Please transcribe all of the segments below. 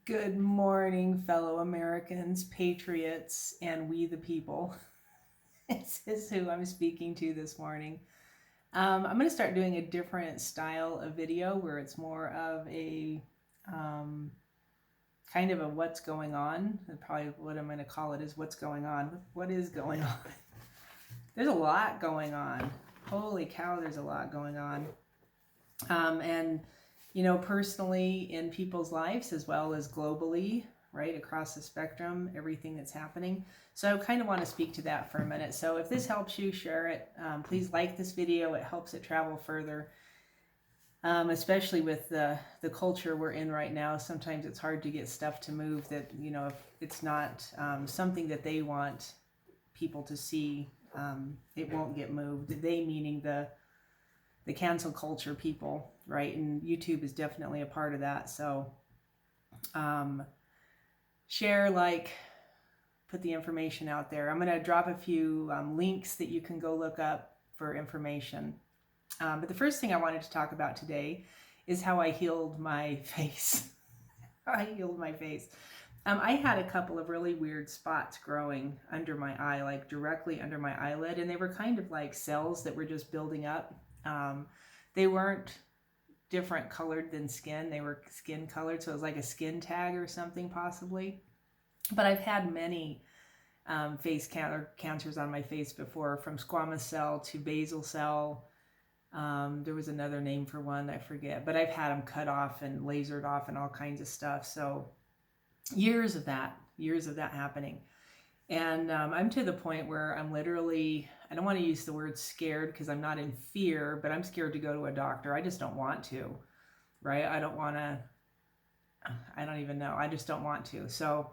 Good morning, fellow Americans, patriots, and we the people. This is who I'm speaking to this morning. I'm going to start doing a different style of video where it's more of a um, kind of a what's going on. And probably what I'm going to call it is what's going on. What is going on? There's a lot going on. Holy cow, there's a lot going on. And personally in people's lives as well as globally, right, across the spectrum, everything that's happening. So I kind of want to speak to that for a minute. So if this helps you, share it. Please like this video. It helps it travel further, especially with the culture we're in right now. Sometimes it's hard to get stuff to move that, if it's not something that they want people to see, it won't get moved. They meaning the cancel culture people, right? And YouTube is definitely a part of that. So share, like, put the information out there. I'm going to drop a few links that you can go look up for information. But the first thing I wanted to talk about today is how I healed my face. I healed my face. I had a couple of really weird spots growing under my eye, like directly under my eyelid, and they were kind of like cells that were just building up. They weren't different colored than skin. They were skin colored, so it was like a skin tag or something possibly. But I've had many face cancers on my face before, from squamous cell to basal cell. There was another name for one, I forget, but I've had them cut off and lasered off and all kinds of stuff. So years of that happening. And I'm to the point where I'm literally, I don't want to use the word scared because I'm not in fear, but I'm scared to go to a doctor. I just don't want to, right? I don't want to, I don't even know. I just don't want to. So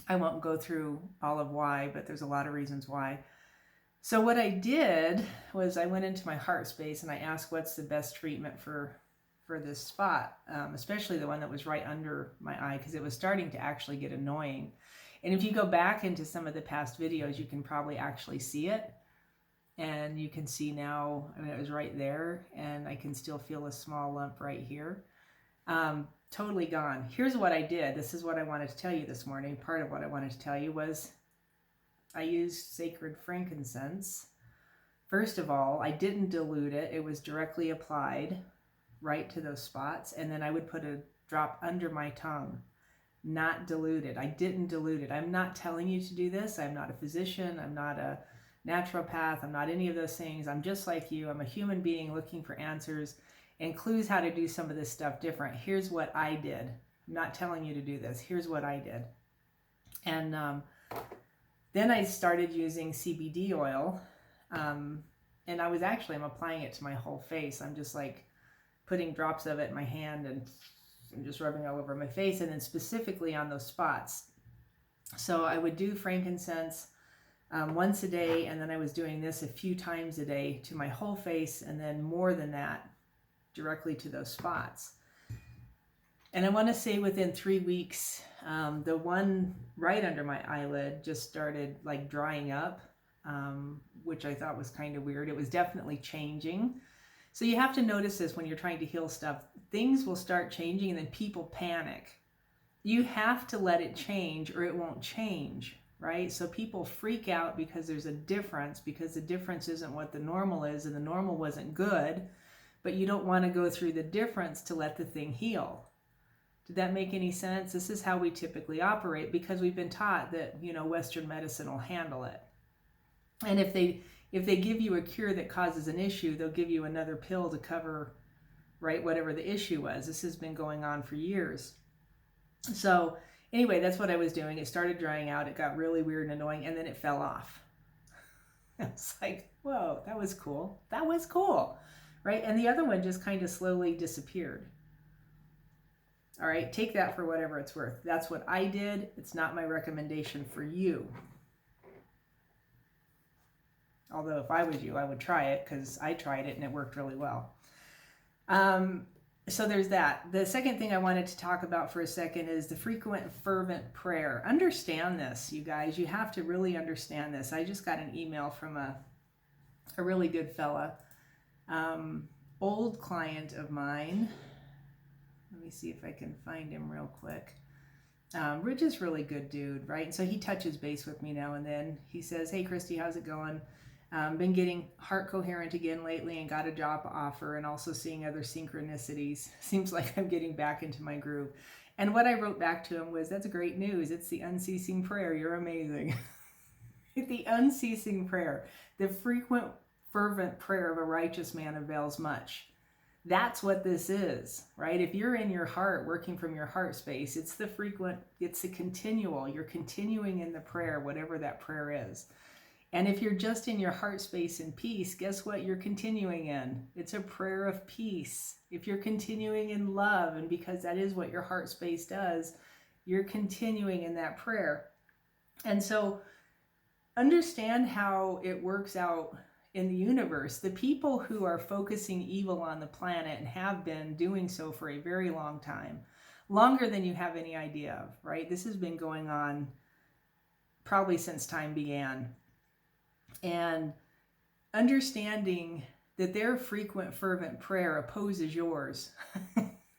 I won't go through all of why, but there's a lot of reasons why. So what I did was I went into my heart space and I asked what's the best treatment for this spot, especially the one that was right under my eye, because it was starting to actually get annoying. And if you go back into some of the past videos, you can probably actually see it. And you can see now, I mean, it was right there, and I can still feel a small lump right here. Totally gone. Here's what I did. This is what I wanted to tell you this morning. Part of what I wanted to tell you was I used sacred frankincense. First of all, I didn't dilute it. It was directly applied right to those spots. And then I would put a drop under my tongue, not diluted. I didn't dilute it. I'm not telling you to do this. I'm not a physician. I'm not a naturopath. I'm not any of those things. I'm just like you. I'm a human being looking for answers and clues how to do some of this stuff different. Here's what I did. I'm not telling you to do this. Here's what I did. And then I started using CBD oil. And I'm applying it to my whole face. I'm just like putting drops of it in my hand and I'm just rubbing all over my face, and then specifically on those spots. So I would do frankincense once a day, and then I was doing this a few times a day to my whole face, and then more than that directly to those spots. And I want to say within 3 weeks, the one right under my eyelid just started like drying up, which I thought was kind of weird. It was definitely changing. So you have to notice this when you're trying to heal stuff. Things will start changing and then people panic. You have to let it change or it won't change, right? So people freak out because there's a difference, because the difference isn't what the normal is, and the normal wasn't good, but you don't want to go through the difference to let the thing heal. Did that make any sense? This is how we typically operate because we've been taught that, Western medicine will handle it. And if they give you a cure that causes an issue, they'll give you another pill to cover, right, whatever the issue was. This has been going on for years. So anyway, that's what I was doing. It started drying out. It got really weird and annoying, and then it fell off. It's like, whoa, that was cool. That was cool, right? And the other one just kind of slowly disappeared. All right, take that for whatever it's worth. That's what I did. It's not my recommendation for you. Although if I was you, I would try it because I tried it and it worked really well. So there's that. The second thing I wanted to talk about for a second is the frequent fervent prayer. Understand this, you guys. You have to really understand this. I just got an email from a really good fella, old client of mine. Let me see if I can find him real quick. We're just really good dude, right? And so he touches base with me now and then. He says, hey, Christy, how's it going? Been getting heart coherent again lately and got a job offer and also seeing other synchronicities. Seems like I'm getting back into my groove. And what I wrote back to him was, that's great news. It's the unceasing prayer. You're amazing. The unceasing prayer. The frequent, fervent prayer of a righteous man avails much. That's what this is, right? If you're in your heart, working from your heart space, it's the frequent, it's the continual. You're continuing in the prayer, whatever that prayer is. And if you're just in your heart space in peace, guess what you're continuing in? It's a prayer of peace. If you're continuing in love, and because that is what your heart space does, you're continuing in that prayer. And so understand how it works out in the universe. The people who are focusing evil on the planet and have been doing so for a very long time, longer than you have any idea of, right? This has been going on probably since time began. And understanding that their frequent, fervent prayer opposes yours,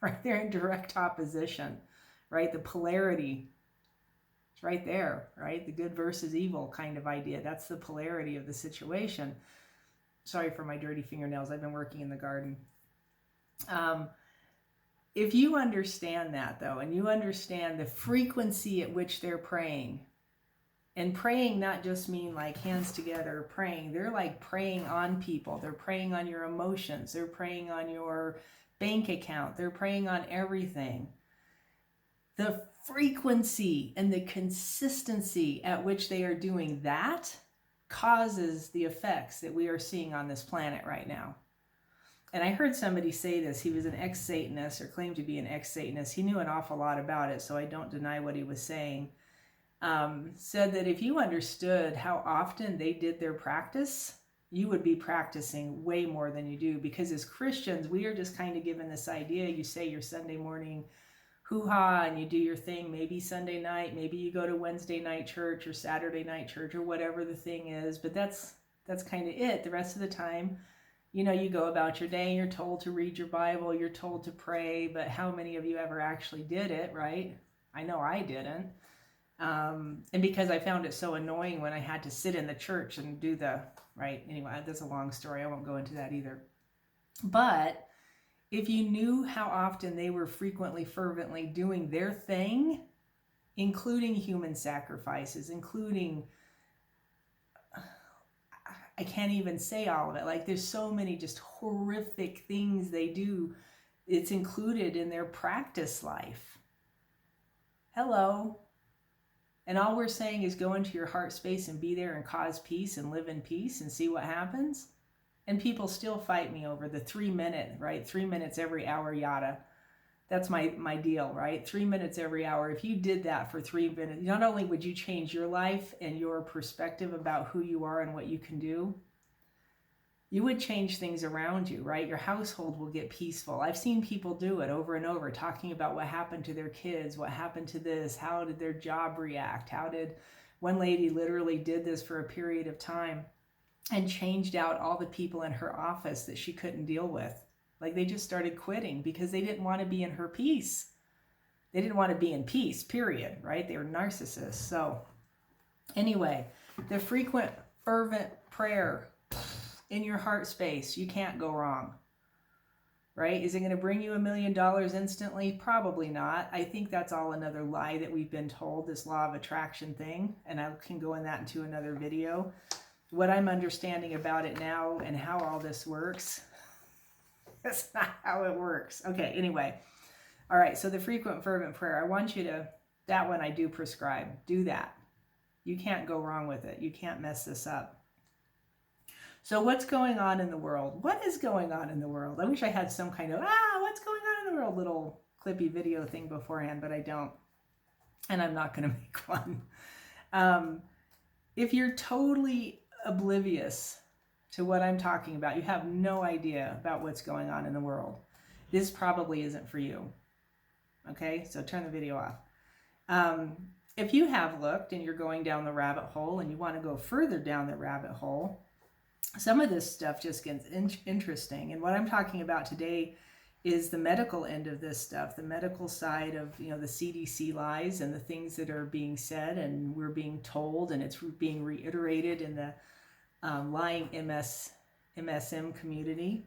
right? They're in direct opposition, right? The polarity, it's right there, right? The good versus evil kind of idea. That's the polarity of the situation. Sorry for my dirty fingernails. I've been working in the garden. If you understand that, though, and you understand the frequency at which they're praying, and praying not just mean like hands together praying. They're like praying on people. They're praying on your emotions. They're praying on your bank account. They're praying on everything. The frequency and the consistency at which they are doing that causes the effects that we are seeing on this planet right now. And I heard somebody say this. He was an ex-Satanist, or claimed to be an ex-Satanist. He knew an awful lot about it, so I don't deny what he was saying. Said that if you understood how often they did their practice, you would be practicing way more than you do. Because as Christians, we are just kind of given this idea. You say your Sunday morning hoo-ha and you do your thing, maybe Sunday night, maybe you go to Wednesday night church or Saturday night church or whatever the thing is, but that's kind of it. The rest of the time, you know, you go about your day, you're told to read your Bible, you're told to pray, but how many of you ever actually did it, right? I know I didn't. And because I found it so annoying when I had to sit in the church and do right, anyway, that's a long story. I won't go into that either. But if you knew how often they were frequently, fervently doing their thing, including human sacrifices, including, I can't even say all of it. Like there's so many just horrific things they do. It's included in their practice life. Hello. And all we're saying is go into your heart space and be there and cause peace and live in peace and see what happens. And people still fight me over the 3 minute, right? 3 minutes every hour, yada. That's my deal, right? 3 minutes every hour. If you did that for 3 minutes, not only would you change your life and your perspective about who you are and what you can do, you would change things around you, right? Your household will get peaceful. I've seen people do it over and over, talking about what happened to their kids, what happened to this, how did their job react, one lady literally did this for a period of time and changed out all the people in her office that she couldn't deal with. Like they just started quitting because they didn't want to be in her peace. They didn't want to be in peace, period, right? They were narcissists. So anyway, the frequent, fervent prayer in your heart space, you can't go wrong, right? Is it going to bring you $1 million instantly? Probably not. I think that's all another lie that we've been told, this law of attraction thing, and I can go in that into another video. What I'm understanding about it now and how all this works, that's not how it works. Okay, anyway. All right, so the frequent, fervent prayer, I want you to, that one I do prescribe. Do that. You can't go wrong with it. You can't mess this up. So what's going on in the world? What is going on in the world? I wish I had some kind of, what's going on in the world little clippy video thing beforehand, but I don't. And I'm not going to make one. If you're totally oblivious to what I'm talking about, you have no idea about what's going on in the world, this probably isn't for you. Okay, so turn the video off. If you have looked and you're going down the rabbit hole and you want to go further down the rabbit hole, some of this stuff just gets interesting. And what I'm talking about today is the medical end of this stuff, the medical side of, the CDC lies and the things that are being said and we're being told, and it's being reiterated in the lying MSM community.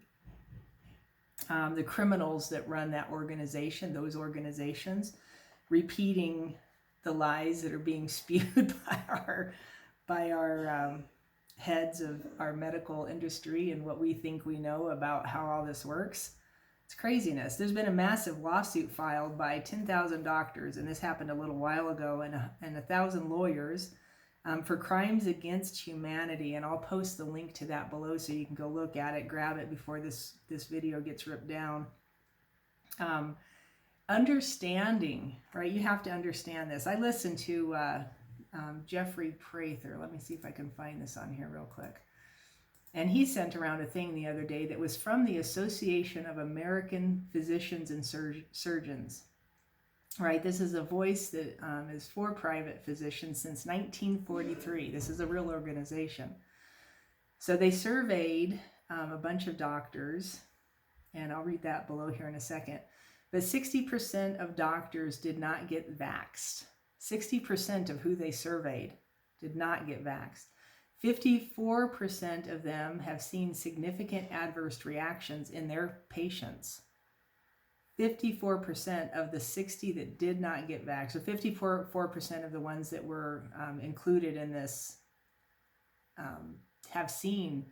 The criminals that run that organization, those organizations, repeating the lies that are being spewed by our heads of our medical industry and what we think we know about how all this works. It's craziness. There's been a massive lawsuit filed by 10,000 doctors, and this happened a little while ago, and 1,000 lawyers for crimes against humanity. And I'll post the link to that below so you can go look at it, grab it before this video gets ripped down. Understanding, right? You have to understand this. I listened to Jeffrey Prather. Let me see if I can find this on here real quick. And he sent around a thing the other day that was from the Association of American Physicians and Surgeons. Right, this is a voice that is for private physicians since 1943. This is a real organization. So they surveyed a bunch of doctors, and I'll read that below here in a second. But 60% of doctors did not get vaxxed. 60% of who they surveyed did not get vaxxed. 54% of them have seen significant adverse reactions in their patients. 54% of the 60 that did not get vaxxed, so 54% of the ones that were included in this have seen,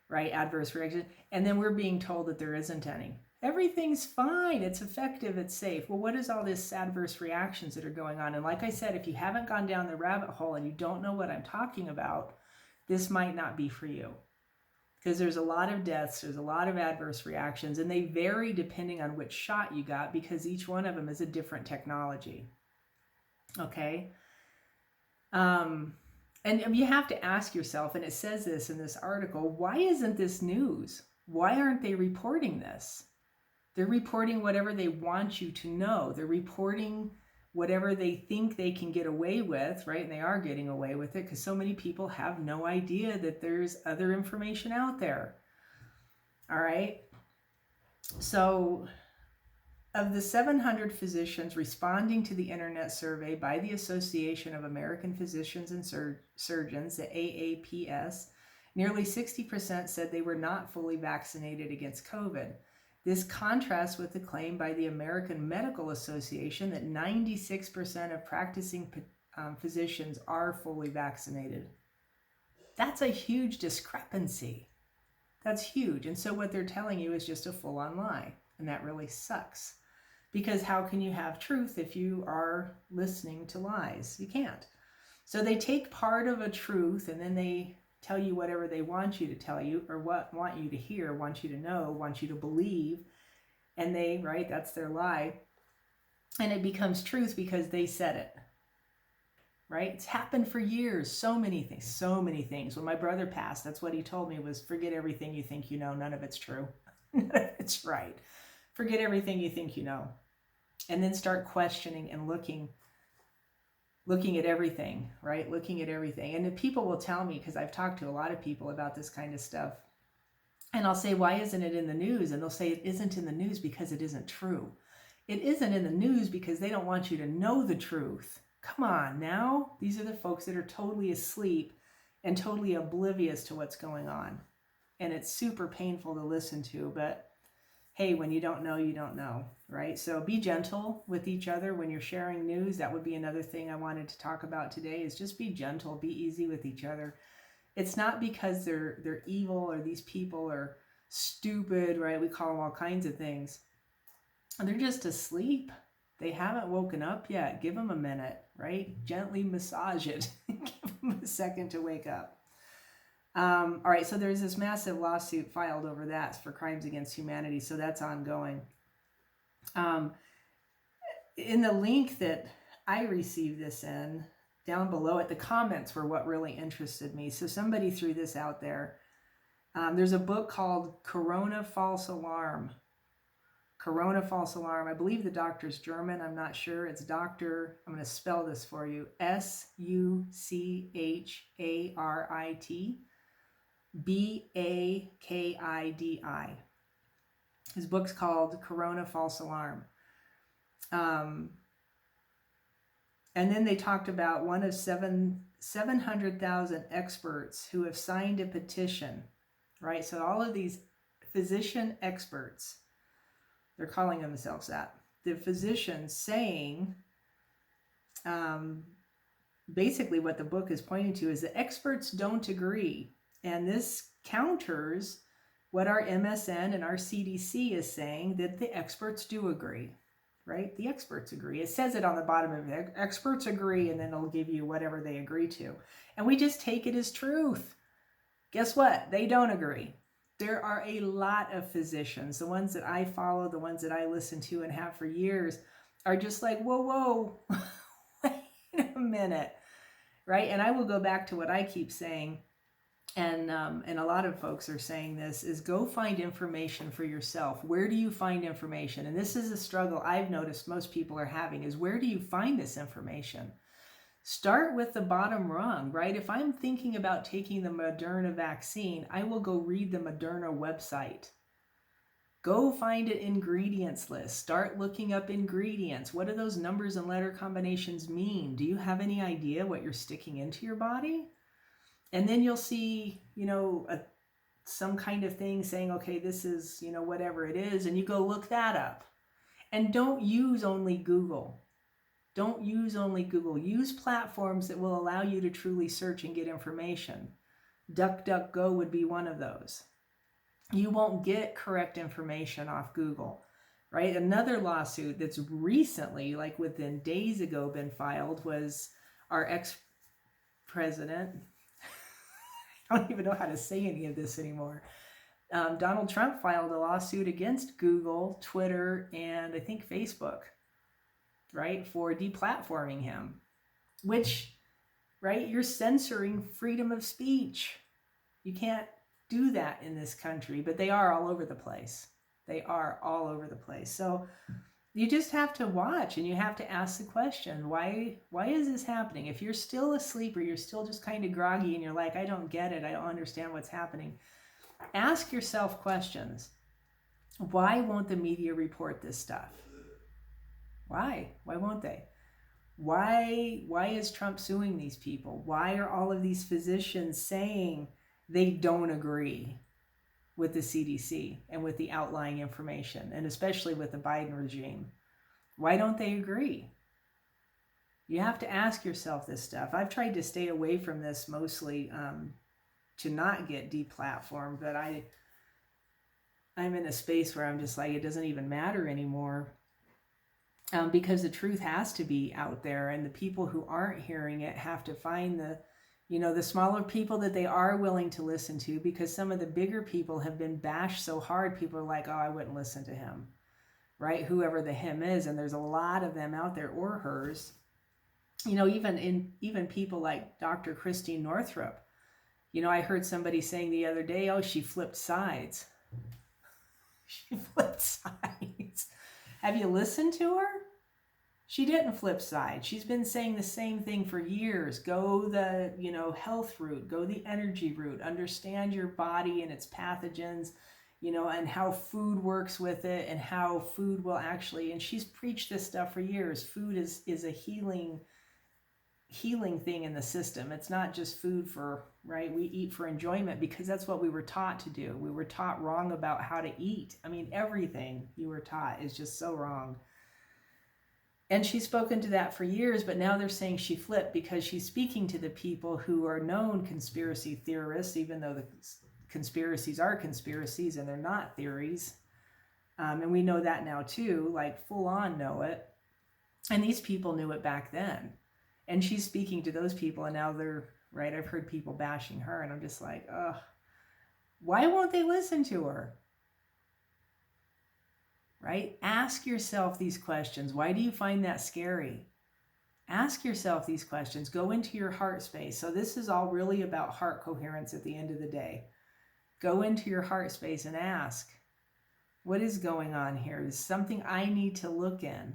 right, adverse reactions. And then we're being told that there isn't any. Everything's fine, it's effective, it's safe. Well, what is all this adverse reactions that are going on? And like I said, if you haven't gone down the rabbit hole and you don't know what I'm talking about, this might not be for you. Because there's a lot of deaths, there's a lot of adverse reactions, and they vary depending on which shot you got, because each one of them is a different technology. Okay? And you have to ask yourself, and it says this in this article, why isn't this news? Why aren't they reporting this? They're reporting whatever they want you to know. They're reporting whatever they think they can get away with, right? And they are getting away with it because so many people have no idea that there's other information out there. All right. So of the 700 physicians responding to the internet survey by the Association of American Physicians and Surgeons, the AAPS, nearly 60% said they were not fully vaccinated against COVID. This contrasts with the claim by the American Medical Association that 96% of practicing physicians are fully vaccinated. That's a huge discrepancy. That's huge. And so what they're telling you is just a full-on lie. And that really sucks. Because how can you have truth if you are listening to lies? You can't. So they take part of a truth and then they tell you whatever they want you to tell you, or what want you to hear, want you to know, want you to believe. And they, right, that's their lie. And it becomes truth because they said it. Right? It's happened for years. So many things. When my brother passed, that's what he told me was, forget everything you think you know. None of it's true. None of it's right. Forget everything you think you know. And then start questioning and looking at everything, right? Looking at everything. And the people will tell me, because I've talked to a lot of people about this kind of stuff, and I'll say, why isn't it in the news? And they'll say it isn't in the news because it isn't true. It isn't in the news because they don't want you to know the truth. Come on now. These are the folks that are totally asleep and totally oblivious to what's going on. And it's super painful to listen to, but hey, when you don't know, you don't know, right? So be gentle with each other when you're sharing news. That would be another thing I wanted to talk about today, is just be gentle, be easy with each other. It's not because they're evil or these people are stupid, right? We call them all kinds of things. They're just asleep. They haven't woken up yet. Give them a minute, right? Gently massage it. Give them a second to wake up. All right, so there's this massive lawsuit filed over that for crimes against humanity, so that's ongoing. In the link that I received this in, down below it, the comments were what really interested me. So somebody threw this out there. There's a book called Corona False Alarm. Corona False Alarm. I believe the doctor's German. I'm not sure. It's Dr. I'm going to spell this for you. Sucharit. Bakidi. His book's called Corona False Alarm. And then they talked about one of 700,000 experts who have signed a petition, right? So all of these physician experts, they're calling themselves that. The physicians saying, basically what the book is pointing to is the experts don't agree. And this counters what our MSN and our CDC is saying, that the experts do agree, right? The experts agree. It says it on the bottom of it. Experts agree, and then it'll give you whatever they agree to. And we just take it as truth. Guess what? They don't agree. There are a lot of physicians, the ones that I follow, the ones that I listen to and have for years, are just like, whoa, wait a minute, right? And I will go back to what I keep saying, and a lot of folks are saying this, is go find information for yourself. Where do you find information? And this is a struggle I've noticed most people are having, is where do you find this information? Start with the bottom rung, right? If I'm thinking about taking the Moderna vaccine, I will go read the Moderna website. Go find an ingredients list. Start looking up ingredients. What do those numbers and letter combinations mean? Do you have any idea what you're sticking into your body? And then you'll see, some kind of thing saying, okay, this is, whatever it is, and you go look that up. And don't use only Google. Don't use only Google. Use platforms that will allow you to truly search and get information. DuckDuckGo would be one of those. You won't get correct information off Google, right? Another lawsuit that's recently, like within days ago, been filed was our ex-president. I don't even know how to say any of this anymore. Donald Trump filed a lawsuit against Google, Twitter, and I think Facebook, right, for deplatforming him, which, right, you're censoring freedom of speech. You can't do that in this country, but they are all over the place. They are all over the place. So you just have to watch, and you have to ask the question, why is this happening? If you're still asleep, or you're still just kind of groggy and you're like, I don't get it, I don't understand what's happening, ask yourself questions. Why won't the media report this stuff? Why won't they? Why is Trump suing these people? Why are all of these physicians saying they don't agree with the CDC and with the outlying information, and especially with the Biden regime? Why don't they agree? You have to ask yourself this stuff. I've tried to stay away from this mostly to not get deplatformed, but I'm in a space where I'm just like, it doesn't even matter anymore, because the truth has to be out there, and the people who aren't hearing it have to find the smaller people that they are willing to listen to, because some of the bigger people have been bashed so hard, people are like, oh, I wouldn't listen to him, right? Whoever the him is, and there's a lot of them out there, or hers. Even people like Dr. Christine Northrup. I heard somebody saying the other day, oh, she flipped sides. She flipped sides. Have you listened to her? She didn't flip sides. She's been saying the same thing for years. Go the, health route, go the energy route, understand your body and its pathogens, and how food works with it, and how food will actually, and she's preached this stuff for years. Food is a healing thing in the system. It's not just food for, right? We eat for enjoyment because that's what we were taught to do. We were taught wrong about how to eat. I mean, everything you were taught is just so wrong. And she's spoken to that for years, but now they're saying she flipped because she's speaking to the people who are known conspiracy theorists, even though the conspiracies are conspiracies and they're not theories. And we know that now too, like full on know it. And these people knew it back then. And she's speaking to those people, and now they're, right, I've heard people bashing her, and I'm just like, ugh, why won't they listen to her? Right? Ask yourself these questions. Why do you find that scary? Ask yourself these questions. Go into your heart space. So this is all really about heart coherence at the end of the day. Go into your heart space and ask, what is going on here? Is something I need to look in?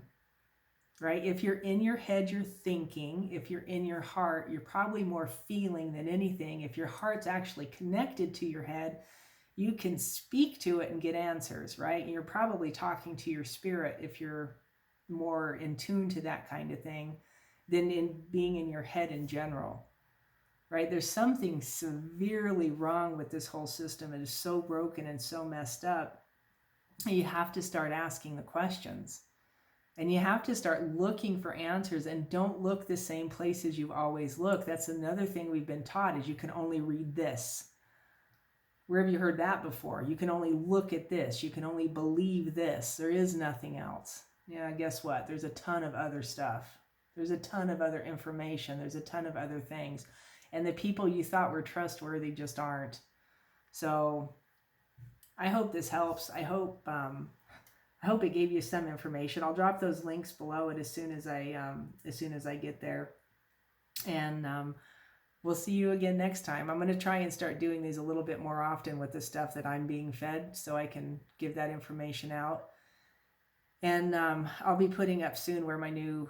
Right? If you're in your head, you're thinking. If you're in your heart, you're probably more feeling than anything. If your heart's actually connected to your head, you can speak to it and get answers, right? And you're probably talking to your spirit if you're more in tune to that kind of thing than in being in your head in general, right? There's something severely wrong with this whole system. It is so broken and so messed up. You have to start asking the questions. And you have to start looking for answers, and don't look the same places you've always looked. That's another thing we've been taught, is you can only read this. Where have you heard that before? You can only look at this. You can only believe this. There is nothing else. Yeah, guess what? There's a ton of other stuff. There's a ton of other information. There's a ton of other things. And the people you thought were trustworthy just aren't. So I hope this helps. I hope it gave you some information. I'll drop those links below it as soon as I get there. And we'll see you again next time. I'm going to try and start doing these a little bit more often with the stuff that I'm being fed, so I can give that information out. And I'll be putting up soon where my new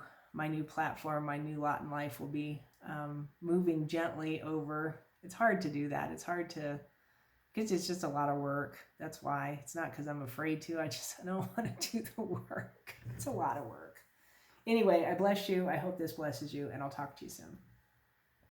platform, my new lot in life, will be moving gently over. It's hard to do that. It's hard to, because it's just a lot of work. That's why. It's not because I'm afraid to. I don't want to do the work. It's a lot of work. Anyway, I bless you. I hope this blesses you, and I'll talk to you soon.